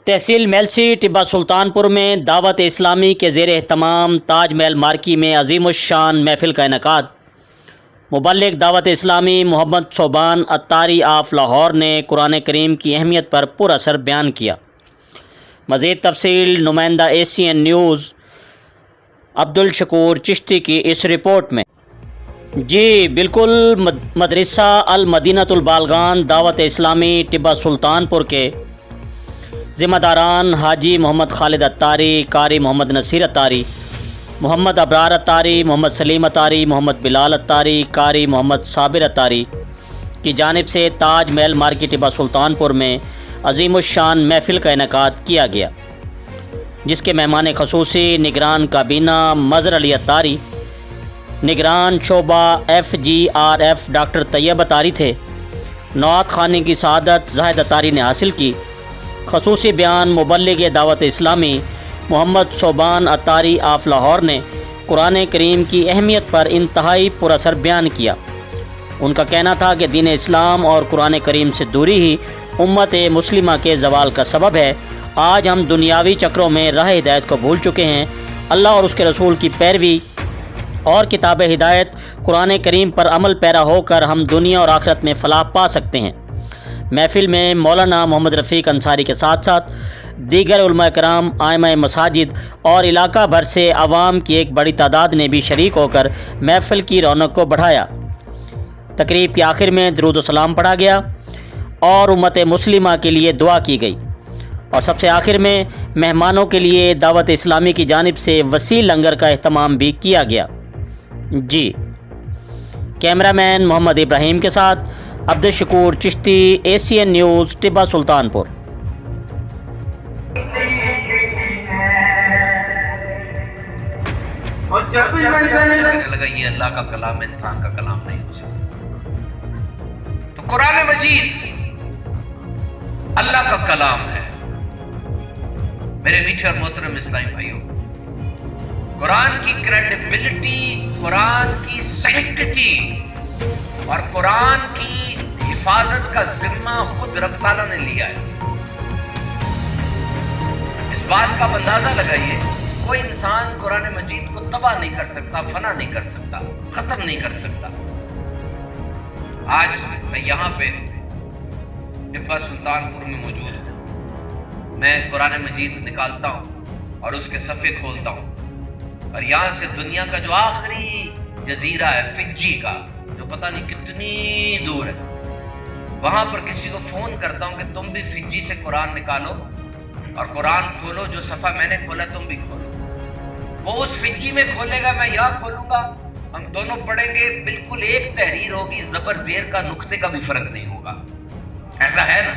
تحصیل میلسی ٹبہ سلطانپور میں دعوت اسلامی کے زیر اہتمام تاج محل مارکی میں عظیم الشان محفل کا انعقاد۔ مبلغ دعوت اسلامی محمد صوبان عطاری آف لاہور نے قرآن کریم کی اہمیت پر پر اثر بیان کیا۔ مزید تفصیل نمائندہ ACN نیوز عبدالشکور چشتی کی اس رپورٹ میں۔ جی بالکل، مدرسہ المدینۃ البالغان دعوت اسلامی ٹبہ سلطانپور کے ذمہ داران حاجی محمد خالد عطاری، قاری محمد نصیر عطاری، محمد ابرار عطاری، محمد سلیم عطاری، محمد بلال عطاری، قاری محمد صابر عطاری کی جانب سے تاج محل مارکی ٹبہ سلطانپور میں عظیم الشان محفل کا انعقاد کیا گیا، جس کے مہمان خصوصی نگران کابینہ مظہر علی عطاری، نگران شعبہ FGRF ڈاکٹر طیب عطاری تھے۔ نعت خوانی کی سعادت زاہد عطاری نے حاصل کی۔ خصوصی بیان مبلغ دعوت اسلامی محمد صوبان عطاری آف لاہور نے قرآن کریم کی اہمیت پر انتہائی پر اثر بیان کیا۔ ان کا کہنا تھا کہ دین اسلام اور قرآن کریم سے دوری ہی امت مسلمہ کے زوال کا سبب ہے۔ آج ہم دنیاوی چکروں میں راہ ہدایت کو بھول چکے ہیں۔ اللہ اور اس کے رسول کی پیروی اور کتاب ہدایت قرآن کریم پر عمل پیرا ہو کر ہم دنیا اور آخرت میں فلاح پا سکتے ہیں۔ محفل میں مولانا محمد رفیق انصاری کے ساتھ ساتھ دیگر علماء کرام، ائمہ مساجد اور علاقہ بھر سے عوام کی ایک بڑی تعداد نے بھی شریک ہو کر محفل کی رونق کو بڑھایا۔ تقریب کے آخر میں درود و سلام پڑھا گیا اور امت مسلمہ کے لیے دعا کی گئی، اور سب سے آخر میں مہمانوں کے لیے دعوت اسلامی کی جانب سے وسیع لنگر کا اہتمام بھی کیا گیا۔ جی کیمرہ مین محمد ابراہیم کے ساتھ عبدالشکور چشتی، ACN نیوز ٹبہ سلطانپور۔ لگا یہ اللہ کا کلام ہے، انسان کا کلام نہیں ہو سکتا۔ تو قرآن مجید اللہ کا کلام ہے۔ میرے میٹھے اور محترم اسلامی بھائیوں، قرآن کی کریڈیبلٹی، قرآن کی سینکٹیٹی اور قرآن کی حفاظت کا ذمہ خود رب تعالیٰ نے لیا ہے۔ اس بات کا اندازہ لگائیے، کوئی انسان قرآن مجید کو تباہ نہیں کر سکتا، فنا نہیں کر سکتا، ختم نہیں کر سکتا۔ آج میں یہاں پہ ٹبہ سلطانپور میں موجود ہوں۔ میں قرآن مجید نکالتا ہوں اور اس کے صفحے کھولتا ہوں، اور یہاں سے دنیا کا جو آخری جزیرہ ہے فجی کا، جو پتہ نہیں کتنی دور ہے، وہاں پر کسی کو فون کرتا ہوں کہ تم بھی فجی سے قرآن نکالو اور قرآن کھولو، جو صفحہ میں نے کھولا تم بھی کھولو۔ وہ اس فجی میں کھولے گا، میں یہاں کھولوں گا، ہم دونوں پڑھیں گے، بالکل ایک تحریر ہوگی، زبر زیر کا نقطے کا بھی فرق نہیں ہوگا۔ ایسا ہے نا؟